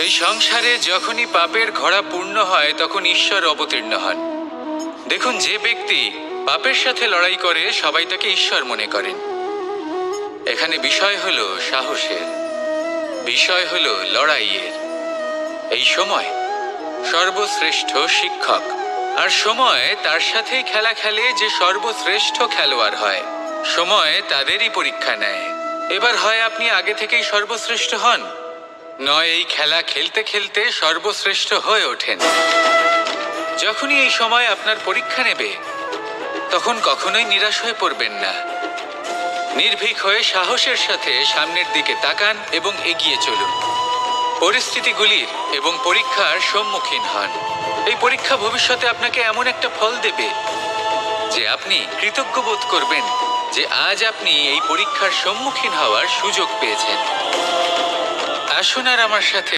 এই সংসারে যখনই পাপের ঘোড়া পূর্ণ হয় তখন ঈশ্বর অবতীর্ণ হন। দেখুন, যে ব্যক্তি পাপের সাথে লড়াই করে সবাই তাকে ঈশ্বর মনে করেন। এখানে বিষয় হলো সাহসের, বিষয় হলো লড়াইয়ের। এই সময় সর্বশ্রেষ্ঠ শিক্ষক, আর সময় তার সাথেই খেলা খেলে যে সর্বশ্রেষ্ঠ খেলোয়াড় হয়। সময় তাদেরই পরীক্ষা নেয়। এবার হয় আপনি আগে থেকেই সর্বশ্রেষ্ঠ হন, নয় এই খেলা খেলতে খেলতে সর্বশ্রেষ্ঠ হয়ে ওঠেন। যখনই এই সময় আপনার পরীক্ষা নেবে তখন কখনোই নিরাশ হয়ে পড়বেন না। নির্ভীক হয়ে সাহসের সাথে সামনের দিকে তাকান এবং এগিয়ে চলুন। পরিস্থিতিগুলির এবং পরীক্ষার সম্মুখীন হন। এই পরীক্ষা ভবিষ্যতে আপনাকে এমন একটা ফল দেবে যে আপনি কৃতজ্ঞ বোধ করবেন যে আজ আপনি এই পরীক্ষার সম্মুখীন হওয়ার সুযোগ পেয়েছেন। আসুন আর আমার সাথে